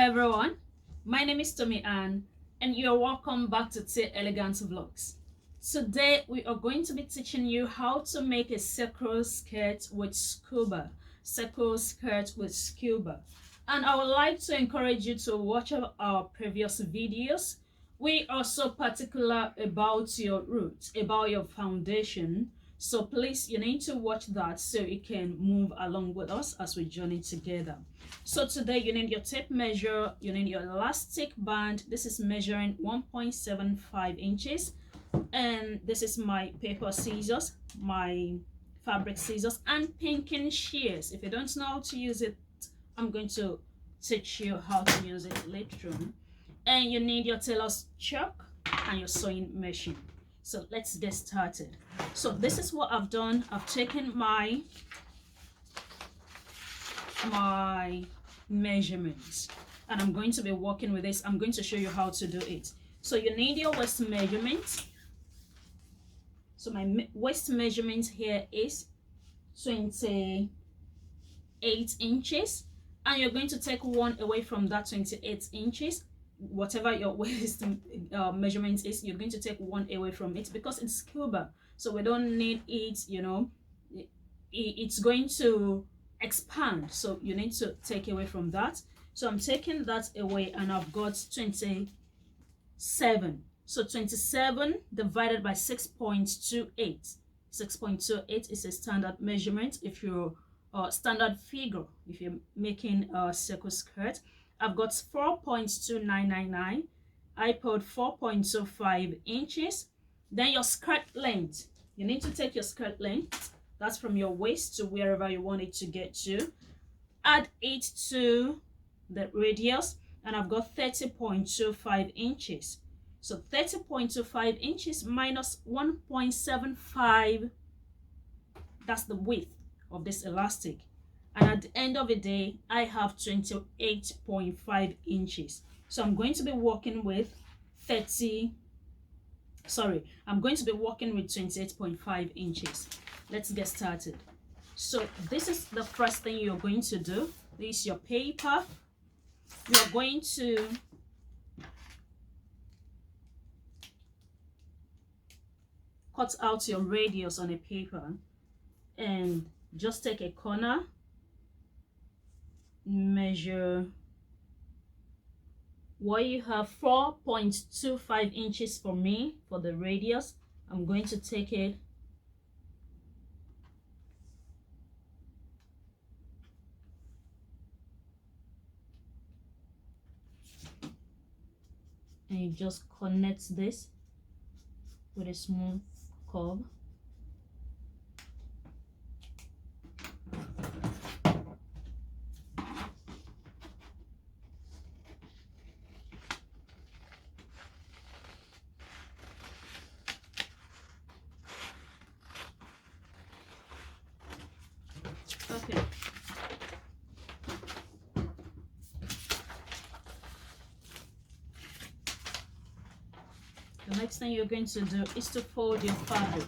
everyone, my name is Tomiann and you're welcome back to T Elegant Vlogs. Today we are going to be teaching you how to make a circle skirt with scuba. And I would like to encourage you to watch our previous videos. We are so particular about your roots, about your foundation. So please, you need to watch that so you can move along with us as we journey together. So today you need your tape measure, you need your elastic band. This is measuring 1.75 inches. And this is my paper scissors, my fabric scissors, and pinking shears. If you don't know how to use it, I'm going to teach you how to use it later on. And you need your tailor's chalk and your sewing machine. So let's get started. So this is what I've done. I've taken my measurements and I'm going to be working with this. I'm going to show you how to do it. So you need your waist measurement. So my waist measurement here is 28 inches, and you're going to take one away from that 28 inches. Whatever your waist measurement is, you're going to take one away from it because it's scuba, so we don't need it, you know, it's going to expand, so you need to take away from that. So I'm taking that away and I've got 27. So 27 divided by 6.28. 6.28 is a standard measurement if you're standard figure if you're making a circle skirt. I've got 4.2999. I put 4.25 inches. Then your skirt length. You need to take your skirt length. That's from your waist to wherever you want it to get to. Add it to the radius, and I've got 30.25 inches. So 30.25 inches minus 1.75, that's the width of this elastic. And at the end of the day, I have 28.5 inches. So I'm going to be working with 28.5 inches. Let's get started. So this is the first thing you're going to do. This is your paper. You're going to cut out your radius on a paper and just take a corner, measure what you have, 4.25 inches for me for the radius. I'm going to take it and you just connect this with a smooth curve. Okay. The next thing you're going to do is to fold your fabric.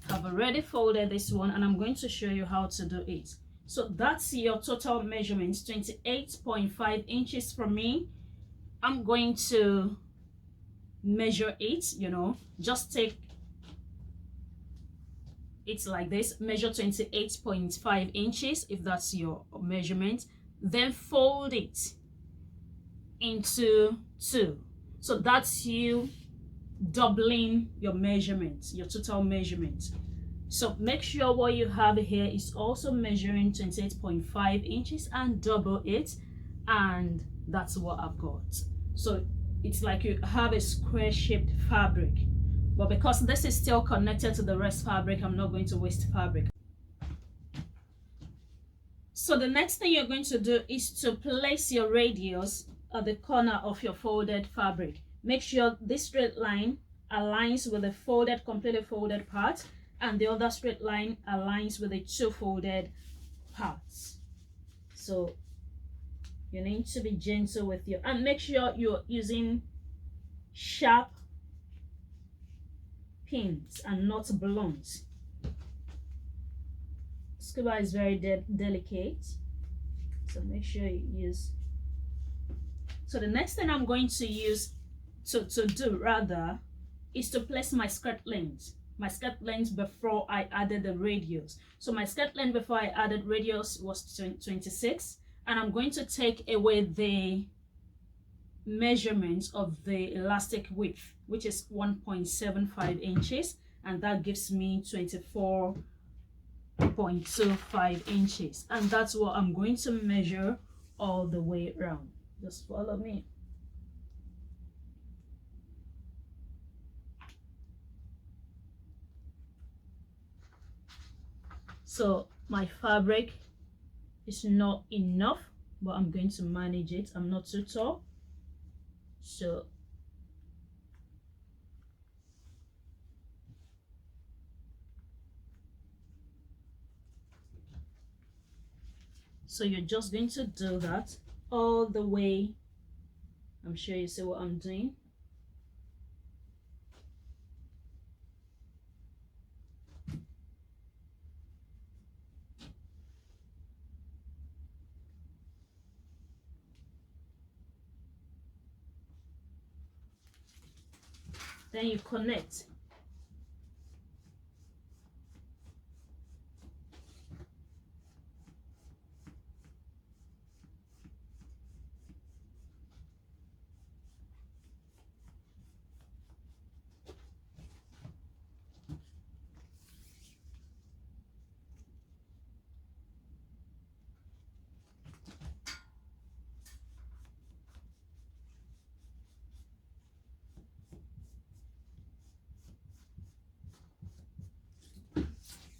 I've already folded this one and I'm going to show you how to do it. So that's your total measurement, 28.5 inches for me. I'm going to measure it, you know, just take it like this, measure 28.5 inches if that's your measurement, then fold it into two. So that's you doubling your measurement, your total measurement. So make sure what you have here is also measuring 28.5 inches and double it, and that's what I've got. So it's like you have a square shaped fabric, but because this is still connected to the rest fabric, I'm not going to waste fabric. So the next thing you're going to do is to place your radius at the corner of your folded fabric. Make sure this straight line aligns with the completely folded part, and the other straight line aligns with the two folded parts. So you need to be gentle with your, and make sure you're using sharp pins and not blunt. Scuba is very delicate, so make sure you use So the next thing I'm going to use to do rather is to place my skirt length. My skirt length before I added the radius. So my skirt length before I added radius was 26, and I'm going to take away the measurements of the elastic width, which is 1.75 inches, and that gives me 24.25 inches, and that's what I'm going to measure all the way around. Just follow me. So my fabric is not enough, but I'm going to manage it. I'm not too tall, so you're just going to do that all the way. I'm sure you see what I'm doing. Then you connect.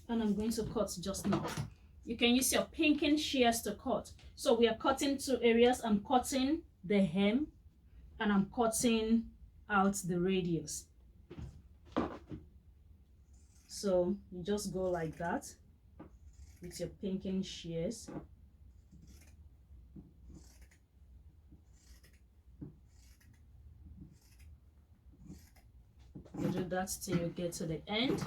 And I'm going to cut just now. You can use your pinking shears to cut. So we are cutting two areas. I'm cutting the hem and I'm cutting out the radius. So you just go like that with your pinking shears. You do that till you get to the end.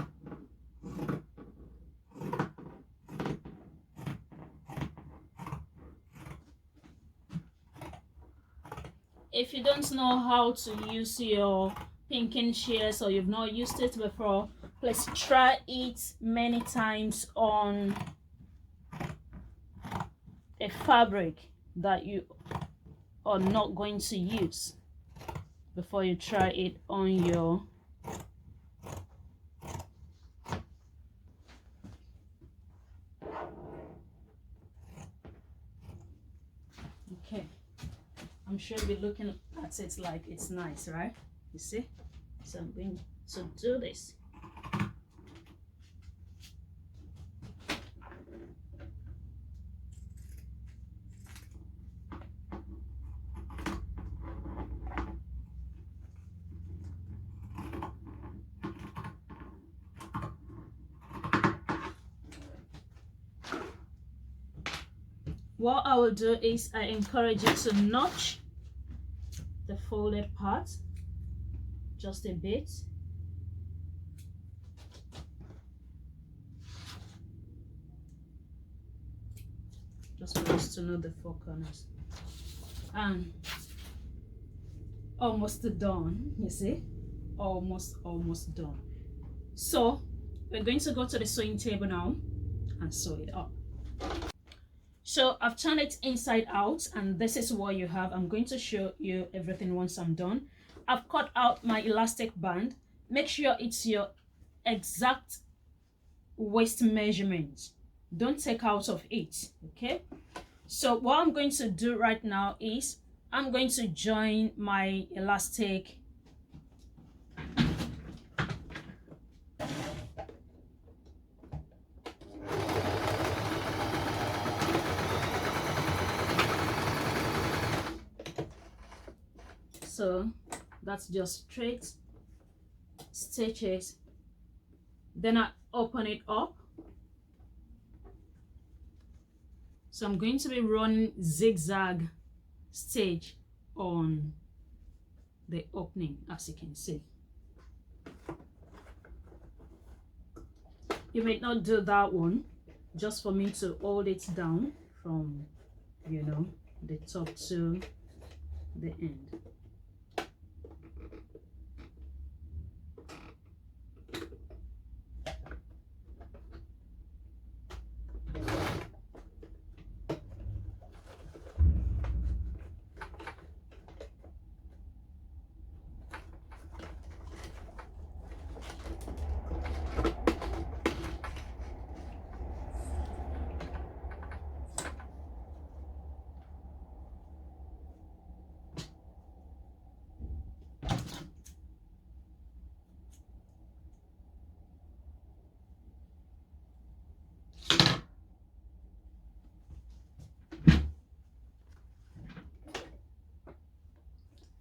If you don't know how to use your pinking shears or you've not used it before, please try it many times on a fabric that you are not going to use before you try it on your I'm sure you'll be looking at it like it's nice, right? You see? So I'm going to do this. What I will do is I encourage you to notch the folded part just a bit. Just for us to know the four corners. And almost done, you see? Almost done. So we're going to go to the sewing table now and sew it up. So I've turned it inside out and this is what you have. I'm going to show you everything once I'm done. I've cut out my elastic band. Make sure it's your exact waist measurement. Don't take out of it, okay? So what I'm going to do right now is I'm going to join my elastic so that's just straight stitches. Then I open it up. So I'm going to be running zigzag stitch on the opening, as you can see. You may not do that one, just for me to hold it down from, you know, the top to the end.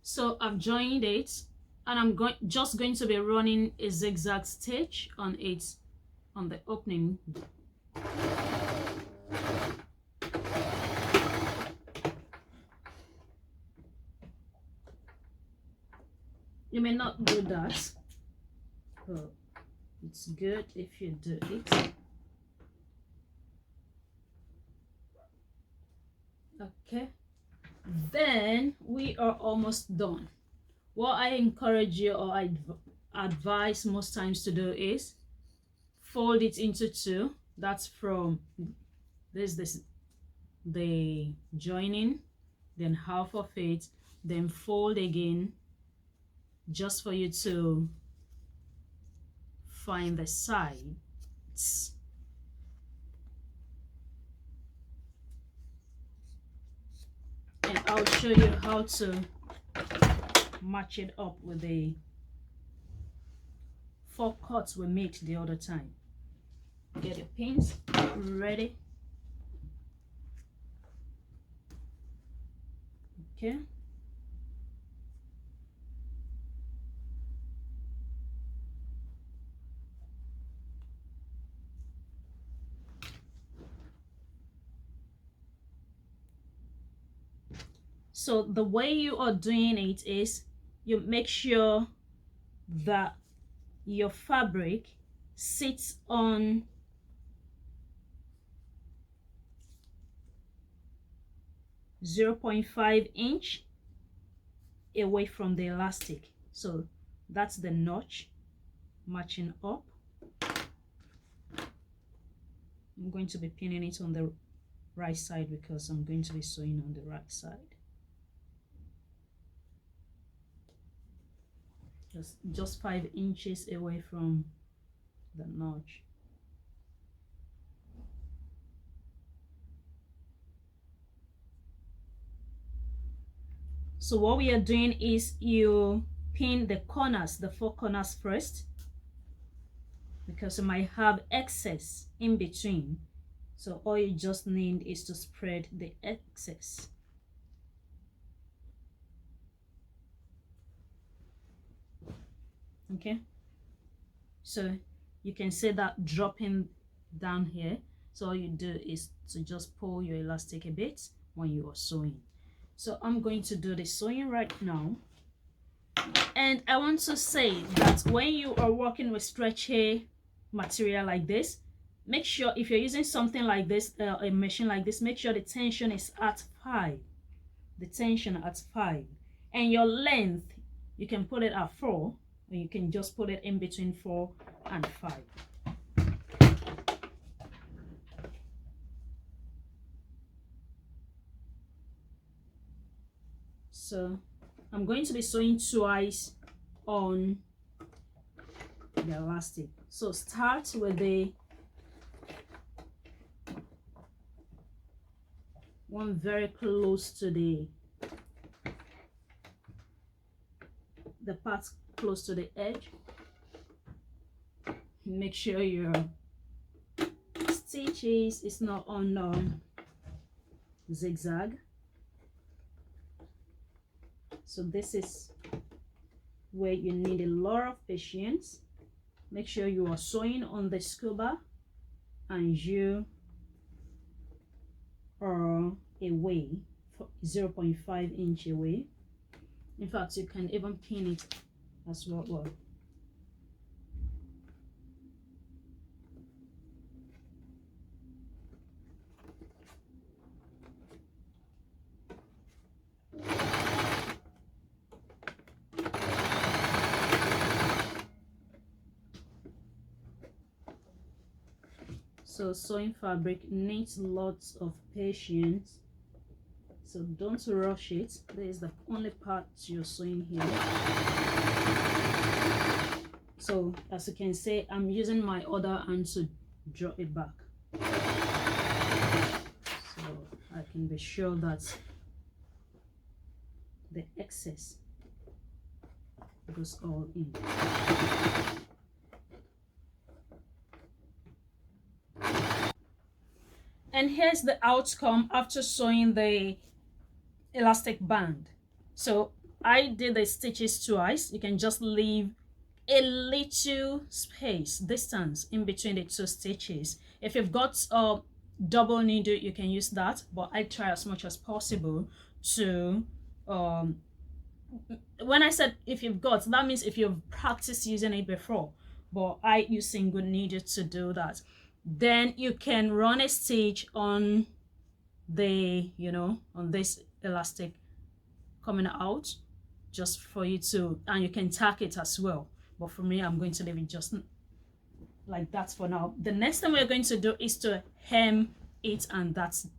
So I've joined it, and I'm just going to be running a zigzag stitch on it, on the opening. You may not do that, but it's good if you do it. Okay, then we are almost done. What I encourage you, or I advise most times to do, is fold it into two. That's from this the joining, then half of it, then fold again, just for you to find the sides. And I'll show you how to match it up with the 4 cuts we made the other time. Get your pins ready. Okay. So the way you are doing it is, you make sure that your fabric sits on .5 inch away from the elastic. So that's the notch matching up. I'm going to be pinning it on the right side because I'm going to be sewing on the right side. Just 5 inches away from the notch. So what we are doing is, you pin the corners, the 4 corners first, because you might have excess in between. So all you just need is to spread the excess. Okay, so you can see that dropping down here. So all you do is to just pull your elastic a bit when you are sewing. So I'm going to do the sewing right now. And I want to say that when you are working with stretchy material like this, make sure, if you're using something like this, a machine like this, make sure the tension is at 5. The tension at 5. And your length, you can put it at 4, or you can just put it in between 4 and 5. So I'm going to be sewing twice on the elastic. So start with the one very close to the part close to the edge. Make sure your stitches is not on zigzag. So this is where you need a lot of patience. Make sure you are sewing on the scuba and you are away, 0.5 inch away. In fact, you can even pin it as well. So sewing fabric needs lots of patience, so don't rush it. This is the only part you're sewing here. So as you can see, I'm using my other hand to draw it back, so I can be sure that the excess goes all in. And here's the outcome after sewing the elastic band. So I did the stitches twice. You can just leave a little space, distance in between the two stitches. If you've got a double needle, you can use that, but I try as much as possible to when I said if you've got, that means if you've practiced using it before, but I use single needle to do that. Then you can run a stitch on the, on this elastic coming out, just for you to, and you can tack it as well, but for me I'm going to leave it just like that for now. The next thing we're going to do is to hem it, and that's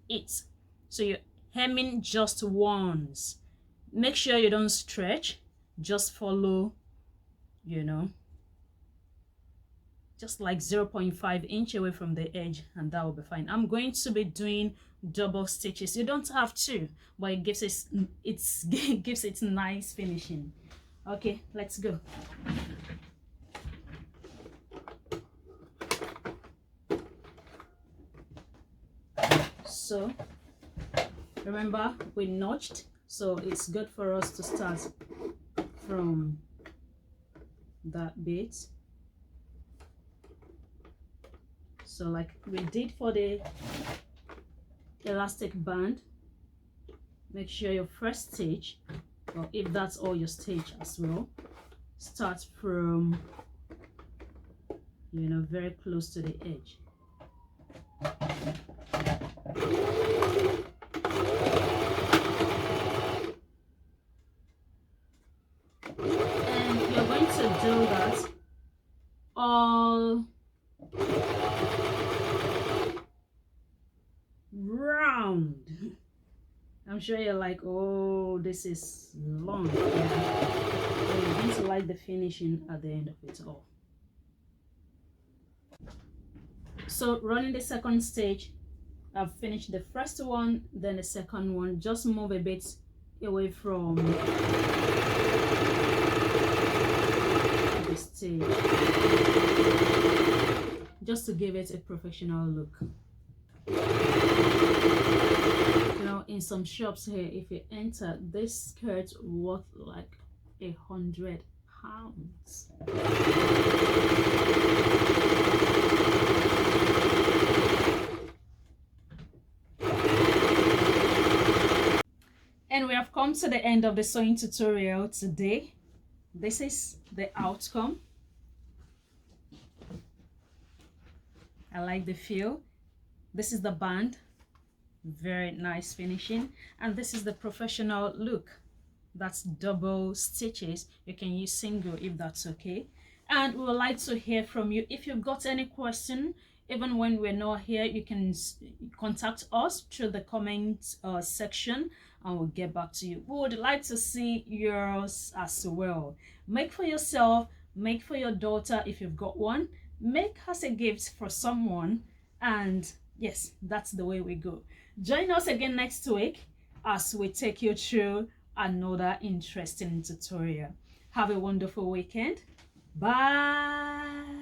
it. So you're hemming just once. Make sure you don't stretch, just follow, just like 0.5 inch away from the edge, and that will be fine. I'm going to be doing double stitches. You don't have to, but it gives it gives it nice finishing. Okay, let's go. So remember, we notched, so it's good for us to start from that bit. So like we did for the elastic band, make sure your first stitch, or if that's all your stitch as well, start from very close to the edge. And you're going to do that all round. I'm sure you're like, oh, this is long. Yeah. You're going to like the finishing at the end of it all. So running the second stage, I've finished the first one, then the second one. Just move a bit away from the stage, just to give it a professional look. In some shops here, if you enter, this skirt worth like 100 pounds. And we have come to the end of the sewing tutorial today. This is the outcome. I like the feel. This is the band, very nice finishing, and this is the professional look. That's double stitches. You can use single if that's okay. And we would like to hear from you. If you've got any question, even when we're not here, you can contact us through the comment section, and we'll get back to you. We would like to see yours as well. Make for yourself, make for your daughter if you've got one, make as a gift for someone, and yes, that's the way we go. Join us again next week as we take you through another interesting tutorial. Have a wonderful weekend. Bye.